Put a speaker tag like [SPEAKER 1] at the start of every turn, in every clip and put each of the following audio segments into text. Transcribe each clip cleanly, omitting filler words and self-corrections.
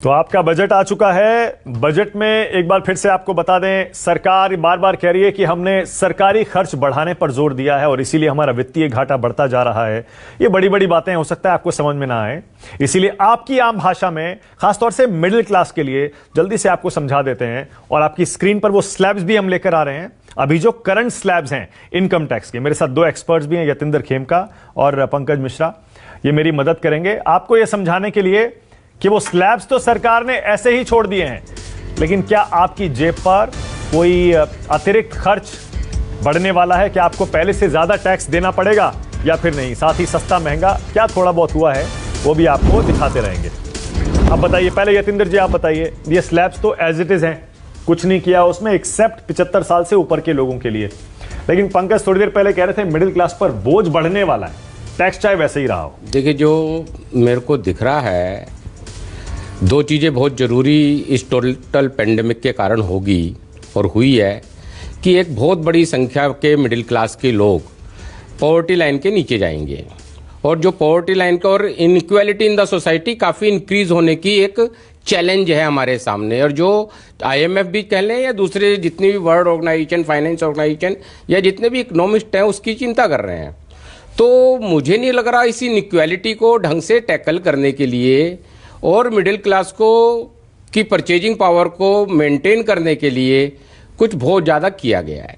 [SPEAKER 1] तो आपका बजट आ चुका है। बजट में एक बार फिर से आपको बता दें, सरकार बार बार कह रही है कि हमने सरकारी खर्च बढ़ाने पर जोर दिया है और इसीलिए हमारा वित्तीय घाटा बढ़ता जा रहा है। ये बड़ी बड़ी बातें हो सकता है आपको समझ में ना आए, इसीलिए आपकी आम भाषा में खासतौर से मिडिल क्लास के लिए जल्दी से आपको समझा देते हैं। और आपकी स्क्रीन पर वो स्लैब्स भी हम लेकर आ रहे हैं। अभी जो करंट स्लैब्स हैं इनकम टैक्स के, मेरे साथ दो एक्सपर्ट्स भी हैं, यतिंदर खेमका और पंकज मिश्रा। ये मेरी मदद करेंगे आपको यह समझाने के लिए कि वो स्लैब्स तो सरकार ने ऐसे ही छोड़ दिए हैं, लेकिन क्या आपकी जेब पर कोई अतिरिक्त खर्च बढ़ने वाला है? क्या आपको पहले से ज्यादा टैक्स देना पड़ेगा या फिर नहीं? साथ ही सस्ता महंगा क्या थोड़ा बहुत हुआ है वो भी आपको दिखाते रहेंगे। अब बताइए, पहले यतिंदर जी आप बताइए, ये स्लैब्स तो एज इट इज हैं, कुछ नहीं किया उसमें एक्सेप्ट 75 साल से ऊपर के लोगों के लिए। लेकिन पंकज थोड़ी देर पहले कह रहे थे मिडिल क्लास पर बोझ बढ़ने वाला है, टैक्स चाहे वैसे ही रहा हो।
[SPEAKER 2] देखिए, जो मेरे को दिख रहा है, दो चीज़ें बहुत ज़रूरी इस टोटल पेंडेमिक के कारण होगी और हुई है कि एक बहुत बड़ी संख्या के मिडिल क्लास के लोग पॉवर्टी लाइन के नीचे जाएंगे और जो पॉवर्टी लाइन का और इनइक्वालिटी इन द सोसाइटी काफ़ी इंक्रीज होने की एक चैलेंज है हमारे सामने। और जो IMF भी कह लें या दूसरे जितनी भी वर्ल्ड ऑर्गेनाइजेशन, फाइनेंस ऑर्गेनाइजेशन या जितने भी इकोनॉमिस्ट हैं उसकी चिंता कर रहे हैं। तो मुझे नहीं लग रहा इस इनइक्वालिटी को ढंग से टैकल करने के लिए और मिडिल क्लास को की परचेजिंग पावर को मेंटेन करने के लिए कुछ बहुत ज़्यादा किया गया है।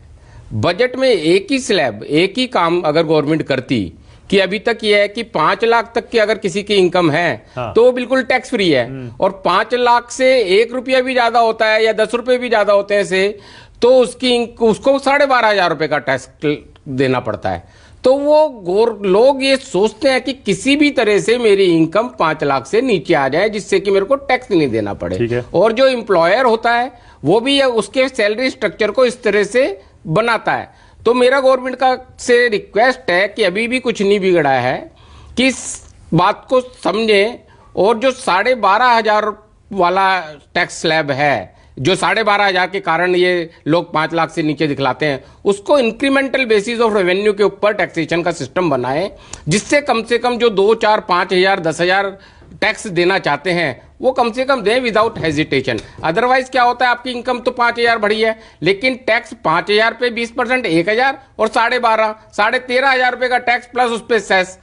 [SPEAKER 2] बजट में एक ही स्लैब, एक ही काम अगर गवर्नमेंट करती कि अभी तक यह है कि 5 लाख तक की अगर किसी की इनकम है तो बिल्कुल टैक्स फ्री है, और 5 लाख से 1 रुपया भी ज़्यादा होता है या 10 रुपये भी ज़्यादा होते हैं से तो उसको 12,500 रुपये का टैक्स देना पड़ता है। तो वो लोग ये सोचते हैं कि किसी भी तरह से मेरी इनकम 5 लाख से नीचे आ जाए जिससे कि मेरे को टैक्स नहीं देना पड़े। और जो एम्प्लॉयर होता है वो भी उसके सैलरी स्ट्रक्चर को इस तरह से बनाता है। तो मेरा गवर्नमेंट का से रिक्वेस्ट है कि अभी भी कुछ नहीं बिगड़ा है कि इस बात को समझें और जो 12,500 वाला टैक्स स्लैब है, जो 12,500 के कारण ये लोग 5 लाख से नीचे दिखलाते हैं, उसको इंक्रीमेंटल बेसिस ऑफ रेवेन्यू के ऊपर टैक्सेशन का सिस्टम बनाएं जिससे कम से कम जो 2, 4, 5,000, 10,000 टैक्स देना चाहते हैं वो कम से कम दें विदाउट हेजिटेशन। अदरवाइज क्या होता है, आपकी इनकम तो 5,000 बढ़ी है लेकिन टैक्स 5,000 पे 20%, 1,000 और 12,500, 13,500 रुपए का टैक्स प्लस उस पर सेस,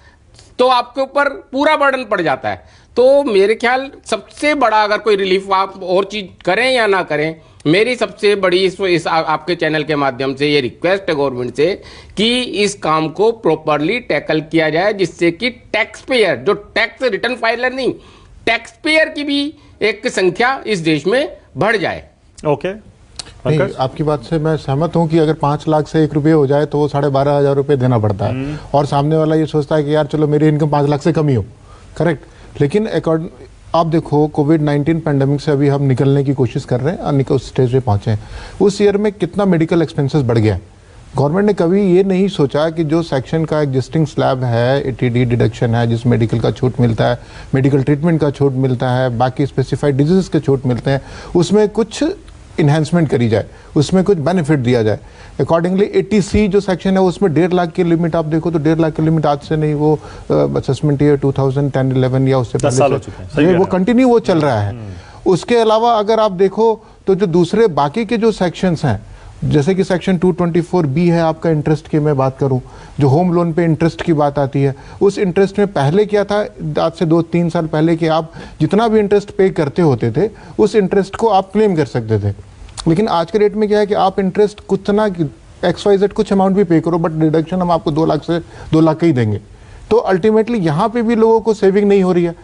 [SPEAKER 2] तो आपके ऊपर पूरा बर्डन पड़ जाता है। तो मेरे ख्याल सबसे बड़ा अगर कोई रिलीफ आप और चीज करें या ना करें, मेरी सबसे बड़ी इस आपके चैनल के माध्यम से ये रिक्वेस्ट है गवर्नमेंट से कि इस काम को प्रॉपरली टैकल किया जाए जिससे कि टैक्स पेयर, जो टैक्स रिटर्न फाइलर नहीं, टैक्स पेयर की भी एक संख्या इस देश में बढ़ जाए।
[SPEAKER 1] ओके,
[SPEAKER 3] नहीं, आपकी बात से मैं सहमत हूं कि अगर 5 लाख से 1 रुपये हो जाए तो वो 12,500 रुपये देना पड़ता है और सामने वाला ये सोचता है कि यार चलो मेरी इनकम 5 लाख से कम ही हो, करेक्ट। लेकिन आप देखो, कोविड-19 पैंडेमिक से अभी हम निकलने की कोशिश कर रहे हैं, उस स्टेज पे पहुंचे हैं। उस ईयर में कितना मेडिकल एक्सपेंसेस बढ़ गया है। गवर्नमेंट ने कभी ये नहीं सोचा कि जो सेक्शन का एग्जिस्टिंग स्लैब है, ATD डिडक्शन है, जिस मेडिकल का छूट मिलता है, मेडिकल ट्रीटमेंट का छूट मिलता है, बाकी स्पेसिफाइड डिजीज के छूट मिलते हैं, उसमें कुछ इन्हेंसमेंट करी जाए, उसमें कुछ बेनिफिट दिया जाए। अकॉर्डिंगली 80C जो सेक्शन है उसमें 1.5 लाख की लिमिट आप देखो तो 1.5 लाख की लिमिट आज से नहीं, वो असेसमेंट ईयर 2010-11 या उससे पहले वो कंटिन्यू वो चल रहा है। उसके अलावा अगर आप देखो तो जो दूसरे बाकी के जो सेक्शंस हैं, जैसे कि सेक्शन 224B है आपका इंटरेस्ट की मैं बात करूं, जो होम लोन पे इंटरेस्ट की बात आती है, उस इंटरेस्ट में पहले क्या था, आज से 2-3 साल पहले कि आप जितना भी इंटरेस्ट पे करते होते थे उस इंटरेस्ट को आप क्लेम कर सकते थे। लेकिन आज के रेट में क्या है कि आप इंटरेस्ट कुछ ना XYZ कुछ अमाउंट भी पे करो बट डिडक्शन हम आपको 2 लाख से 2 लाख का ही देंगे। तो अल्टीमेटली यहाँ पे भी लोगों को सेविंग नहीं हो रही है।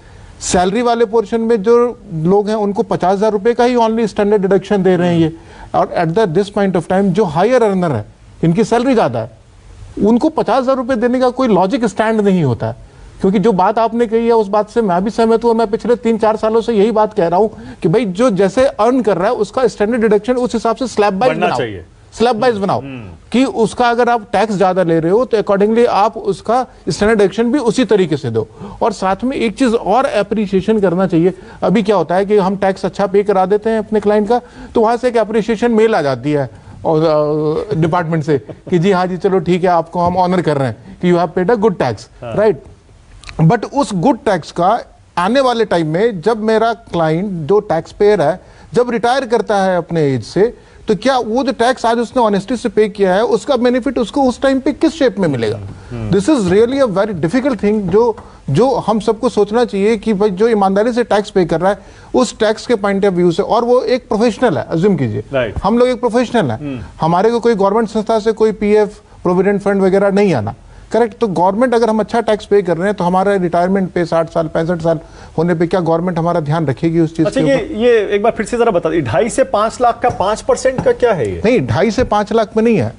[SPEAKER 3] सैलरी वाले पोर्शन में जो लोग हैं उनको 50,000 रुपये का ही ऑनली स्टैंडर्ड डिडक्शन दे रहे हैं ये, और at this point of time जो हायर अर्नर है, इनकी सैलरी ज़्यादा है, उनको 50,000 रुपये देने का कोई लॉजिक स्टैंड नहीं होता है। क्योंकि जो बात आपने कही है उस बात से मैं भी सहमत हूँ। मैं पिछले 3-4 सालों से यही बात कह रहा हूँ कि भाई जो जैसे अर्न कर रहा है उसका स्टैंडर्ड डिडक्शन उस हिसाब से स्लैब वाइज बनाओ, स्लैब वाइज बनाओ कि उसका अगर आप टैक्स ज्यादा ले रहे हो तो अकॉर्डिंगली आप उसका स्टैंडर्ड डिडक्शन भी उसी तरीके से दो। और साथ में एक चीज और एप्रिसिएशन करना चाहिए। अभी क्या होता है कि हम टैक्स अच्छा पे करा देते हैं अपने क्लाइंट का, तो वहां से एक एप्रिसिएशन मेल आ जाती है और डिपार्टमेंट से कि जी हाँ जी चलो ठीक है, आपको हम ऑनर कर रहे हैं कि you have paid a good tax, right. But उस गुड टैक्स का आने वाले टाइम में जब मेरा क्लाइंट जो टैक्स पेयर है जब रिटायर करता है अपने एज से, तो क्या वो जो टैक्स आज उसने ऑनेस्टी से पे किया है उसका बेनिफिट उसको उस टाइम पे किस शेप में मिलेगा? This is really a very difficult thing जो हम सबको सोचना चाहिए कि भाई जो ईमानदारी से टैक्स पे कर रहा है उस टैक्स के पॉइंट ऑफ व्यू से, और वो एक प्रोफेशनल है, अज्यूम कीजिए हम लोग एक प्रोफेशनल है, हमारे को कोई गवर्नमेंट संस्था से कोई पीएफ प्रोविडेंट फंड वगैरह नहीं आना, करेक्ट? तो गवर्नमेंट अगर हम अच्छा टैक्स पे कर रहे हैं तो हमारा रिटायरमेंट पे 60 साल 65 साल होने पे क्या गवर्नमेंट हमारा ध्यान रखेगी उस चीज
[SPEAKER 1] अच्छा,
[SPEAKER 3] के ऊपर?
[SPEAKER 1] ये एक बार फिर से जरा बता दीजिए, 2.5 से 5 लाख का 5% का क्या है ये?
[SPEAKER 3] नहीं, 2.5 से 5 लाख में नहीं है,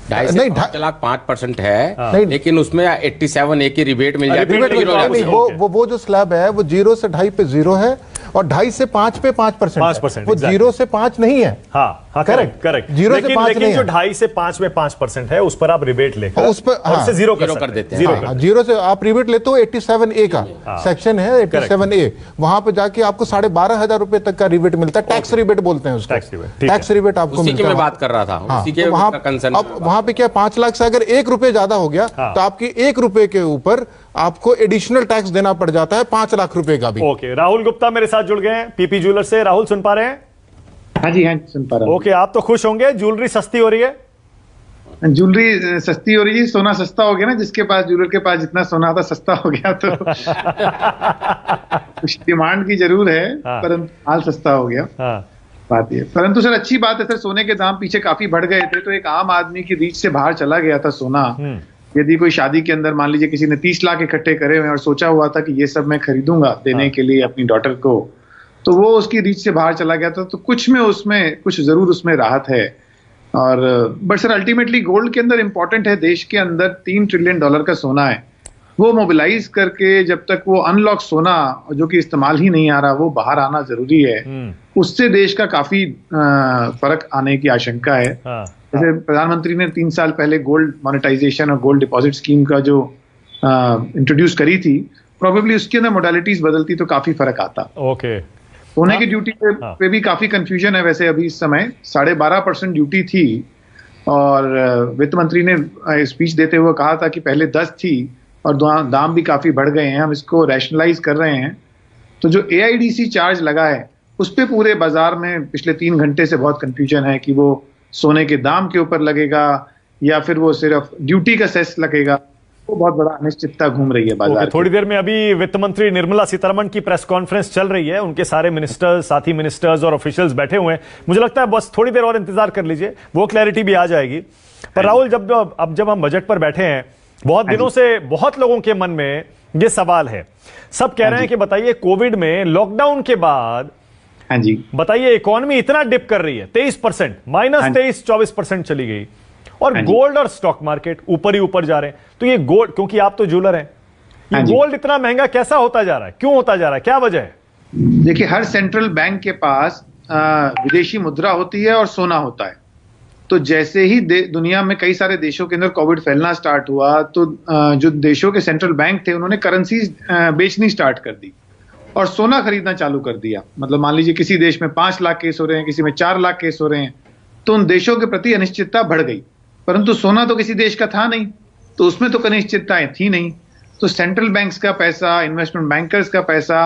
[SPEAKER 2] 2.5 से 5 लाख 5% है,
[SPEAKER 3] नहीं,
[SPEAKER 2] लेकिन उसमें 87A की रिबेट मिल जाती
[SPEAKER 3] रिबेट नहीं, वो जो स्लैब है वो 0 से 2.5 पे 0 है और 2.5 से 5 पे 5%, वो 0 से 5 नहीं है।
[SPEAKER 1] हाँ, करेक्ट।
[SPEAKER 3] 0 से 5 नहीं
[SPEAKER 1] जो
[SPEAKER 3] है।
[SPEAKER 1] 2.5 से 5 में 5% है उस पर आप रिबेट लेकर
[SPEAKER 3] उस पर
[SPEAKER 1] और उससे जीरो
[SPEAKER 2] कर देते हैं।
[SPEAKER 1] जीरो
[SPEAKER 3] 0 से आप रिबेट लेते हो 87A का सेक्शन है, 87A, वहां पे जाके आपको 12,500 रुपए तक का रिबेट मिलता है, टैक्स रिबेट बोलते हैं उसको, टैक्स रिबेट आपको
[SPEAKER 2] उसी
[SPEAKER 3] मिलता
[SPEAKER 2] की
[SPEAKER 3] है।
[SPEAKER 2] मैं बात कर रहा था, उसी के
[SPEAKER 3] तो वहां
[SPEAKER 2] कंसर्न।
[SPEAKER 3] अब वहां पे क्या 5 लाख से अगर 1 रुपए ज्यादा हो गया तो आपकी 1 रुपए के ऊपर आपको एडिशनल टैक्स देना पड़ जाता है 5 लाख रुपए का भी।
[SPEAKER 1] ओके, राहुल गुप्ता मेरे साथ जुड़ गए हैं पीपी ज्वेलर से। राहुल सुन पा रहे हैं?
[SPEAKER 4] हाँ जी, सुन पा रहा हूँ।
[SPEAKER 1] ओके, आप तो खुश होंगे, ज्वेलरी सस्ती हो रही है।
[SPEAKER 4] ज्वेलरी सस्ती हो रही है, सोना सस्ता हो गया ना, जिसके पास ज्वेलर के पास जितना सोना था सस्ता हो गया, तो कुछ डिमांड की जरूर है, परंतु माल सस्ता हो गया। बात ये, परंतु सर अच्छी बात है सर, सोने के दाम पीछे काफी बढ़ गए थे, तो एक आम आदमी की रीच से बाहर चला गया था सोना। यदि कोई शादी के अंदर मान लीजिए किसी ने 30 लाख इकट्ठे करे हुए और सोचा हुआ था कि ये सब मैं खरीदूंगा देने के लिए अपनी डॉटर को, तो वो उसकी रीच से बाहर चला गया था, तो कुछ जरूर उसमें राहत है। और बट सर अल्टीमेटली गोल्ड के अंदर इंपॉर्टेंट है, देश के अंदर $3 ट्रिलियन का सोना है, वो मोबिलाइज करके जब तक वो अनलॉक सोना जो कि इस्तेमाल ही नहीं आ रहा वो बाहर आना जरूरी है, उससे देश का काफी फर्क आने की आशंका है। जैसे प्रधानमंत्री ने 3 साल पहले गोल्ड मोनेटाइजेशन और गोल्ड डिपॉजिट स्कीम का जो इंट्रोड्यूस करी थी, प्रोबेबली उसके अंदर मोडालिटीज बदलती तो काफी फर्क आता।
[SPEAKER 1] ओके,
[SPEAKER 4] सोने की ड्यूटी पे भी काफी कंफ्यूजन है वैसे अभी इस समय, 12.5% ड्यूटी थी और वित्त मंत्री ने स्पीच देते हुए कहा था कि पहले 10 थी और दाम भी काफी बढ़ गए हैं, हम इसको रैशनलाइज कर रहे हैं। तो जो AIDC चार्ज लगा है उस पे पूरे बाजार में पिछले 3 घंटे से बहुत कंफ्यूजन है कि वो सोने के दाम के ऊपर लगेगा या फिर वो सिर्फ ड्यूटी का सेस लगेगा, वो बहुत बड़ा अनिश्चितता घूम रही है बाजार।
[SPEAKER 1] थोड़ी देर में अभी वित्त मंत्री निर्मला सीतारमण की प्रेस कॉन्फ्रेंस चल रही है, उनके सारे मिनिस्टर्स, साथी मिनिस्टर्स और ऑफिशियल्स बैठे हुए हैं, मुझे लगता है बस थोड़ी देर और इंतजार कर लीजिए, वो क्लैरिटी भी आ जाएगी। पर राहुल, जब हम बजट पर बैठे हैं, बहुत दिनों से बहुत लोगों के मन में ये सवाल है, सब कह रहे हैं कि बताइए कोविड में लॉकडाउन के बाद बताइए इकोनॉमी इतना डिप कर रही है, 23%, -23-24% चली गई, और गोल्ड और स्टॉक मार्केट ऊपर ही ऊपर जा रहे हैं। तो ये गोल्ड, क्योंकि आप तो ज्वेलर हैं, ये गोल्ड इतना महंगा कैसा होता जा रहा है, क्यों होता जा रहा है, क्या वजह है?
[SPEAKER 4] देखिए, हर सेंट्रल बैंक के पास विदेशी मुद्रा होती है और सोना होता है। तो जैसे ही दुनिया में कई सारे देशों के अंदर कोविड फैलना स्टार्ट हुआ, तो जो देशों के सेंट्रल बैंक थे उन्होंने करेंसीज बेचनी स्टार्ट कर दी और सोना खरीदना चालू कर दिया। मतलब मान लीजिए किसी देश में 5 लाख केस हो रहे हैं, किसी में 4 लाख केस हो रहे हैं, तो उन देशों के प्रति अनिश्चितता बढ़ गई। परंतु सोना तो किसी देश का था नहीं, तो उसमें तो अनिश्चितताएं थी नहीं। तो सेंट्रल बैंक्स का पैसा, इन्वेस्टमेंट बैंकर्स का पैसा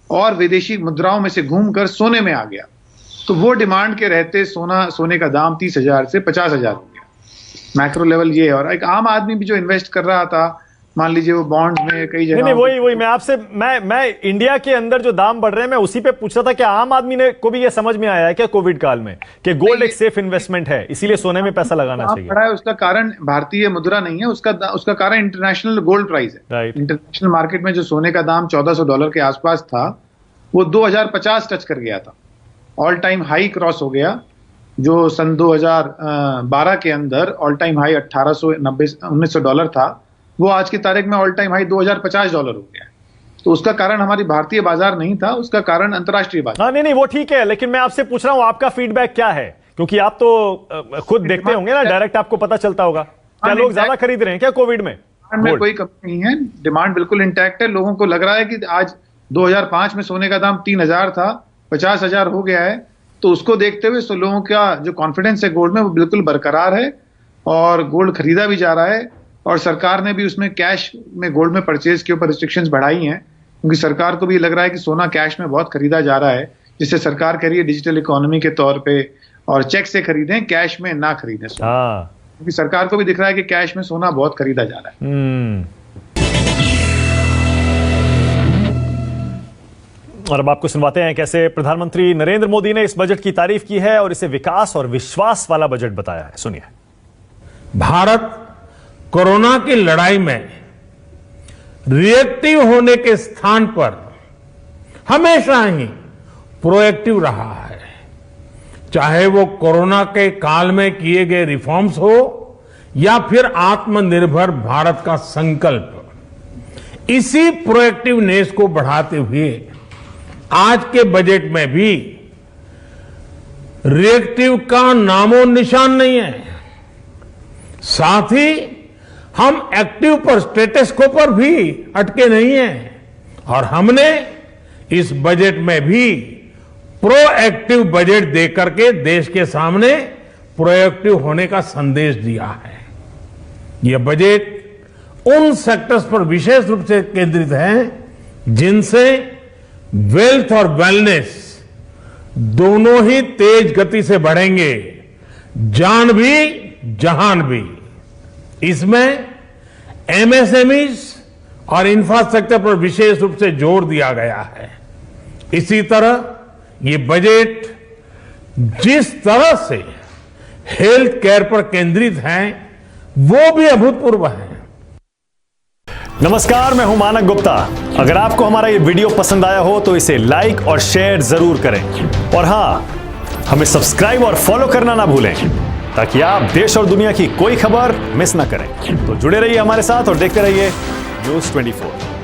[SPEAKER 4] और विदेशी मुद्राओं में से घूमकर सोने में आ गया। तो वो डिमांड के रहते सोने का दाम 30,000 से 50,000 हो गया। मैक्रो लेवल ये है। और एक आम आदमी भी जो इन्वेस्ट कर रहा था, मान लीजिए वो बॉन्ड्स में कई जगह,
[SPEAKER 1] नहीं वही मैं आपसे मैं इंडिया के अंदर जो दाम बढ़ रहे हैं मैं उसी पे पूछ रहा था कि आम आदमी को भी ये समझ में आया है क्या कोविड काल में कि गोल्ड एक सेफ इन्वेस्टमेंट है, इसीलिए सोने में पैसा लगाना चाहिए?
[SPEAKER 4] है उसका कारण भारतीय मुद्रा नहीं है, उसका कारण इंटरनेशनल गोल्ड प्राइस है। इंटरनेशनल मार्केट में जो सोने का दाम $1,400 के आसपास था, वो 2050 टच कर गया था, ऑल टाइम हाई क्रॉस हो गया। जो सन 2012 के अंदर ऑल टाइम हाई $1,890-1900 था, वो आज की तारीख में ऑल टाइम हाई $2,050 हो गया। तो उसका कारण हमारी भारतीय बाजार नहीं था, उसका कारण अंतर्राष्ट्रीय बाजार।
[SPEAKER 1] नहीं वो ठीक है, लेकिन मैं आपसे पूछ रहा हूं आपका फीडबैक क्या है, क्योंकि आप तो खुद देखते होंगे ना, डायरेक्ट आपको पता चलता होगा। क्या लोग ज्यादा खरीद रहे हैं क्या कोविड में?
[SPEAKER 4] में कोई कमी नहीं है, डिमांड बिल्कुल इंटैक्ट है। लोगों को लग रहा है कि आज 2005 में सोने का दाम 3,000 था, 50,000 हो गया है। तो उसको देखते हुए लोगों का जो कॉन्फिडेंस है गोल्ड में वो बिल्कुल बरकरार है और गोल्ड खरीदा भी जा रहा है। और सरकार ने भी उसमें कैश में गोल्ड में परचेज के ऊपर रिस्ट्रिक्शंस बढ़ाई हैं क्योंकि सरकार को भी लग रहा है कि सोना कैश में बहुत खरीदा जा रहा है, जिससे सरकार कह रही है डिजिटल इकोनॉमी के तौर पे और चेक से खरीदें, कैश में ना खरीदें सोना। क्योंकि सरकार को भी दिख रहा है कि कैश में सोना बहुत खरीदा जा रहा है।
[SPEAKER 1] और अब आपको सुनवाते हैं कैसे प्रधानमंत्री नरेंद्र मोदी ने इस बजट की तारीफ की है और इसे विकास और विश्वास वाला बजट बताया है। सुनिए।
[SPEAKER 5] भारत कोरोना की लड़ाई में रिएक्टिव होने के स्थान पर हमेशा ही प्रोएक्टिव रहा है। चाहे वो कोरोना के काल में किए गए रिफॉर्म्स हो या फिर आत्मनिर्भर भारत का संकल्प, इसी प्रोएक्टिवनेस को बढ़ाते हुए आज के बजट में भी रिएक्टिव का नामो निशान नहीं है। साथ ही हम एक्टिव पर, स्टेटस को पर भी अटके नहीं हैं और हमने इस बजट में भी प्रोएक्टिव बजट देकर के देश के सामने प्रोएक्टिव होने का संदेश दिया है। यह बजट उन सेक्टर्स पर विशेष रूप से केंद्रित है जिनसे वेल्थ और वेलनेस दोनों ही तेज गति से बढ़ेंगे, जान भी जहान भी। इसमें एमएसएमईज और इंफ्रास्ट्रक्चर पर विशेष रूप से जोर दिया गया है। इसी तरह ये बजट जिस तरह से हेल्थ केयर पर केंद्रित है वो भी अभूतपूर्व है।
[SPEAKER 1] नमस्कार, मैं हूं मानक गुप्ता। अगर आपको हमारा ये वीडियो पसंद आया हो तो इसे लाइक और शेयर जरूर करें और हां, हमें सब्सक्राइब और फॉलो करना ना भूलें ताकि आप देश और दुनिया की कोई खबर मिस ना करें। तो जुड़े रहिए हमारे साथ और देखते रहिए न्यूज़ 24।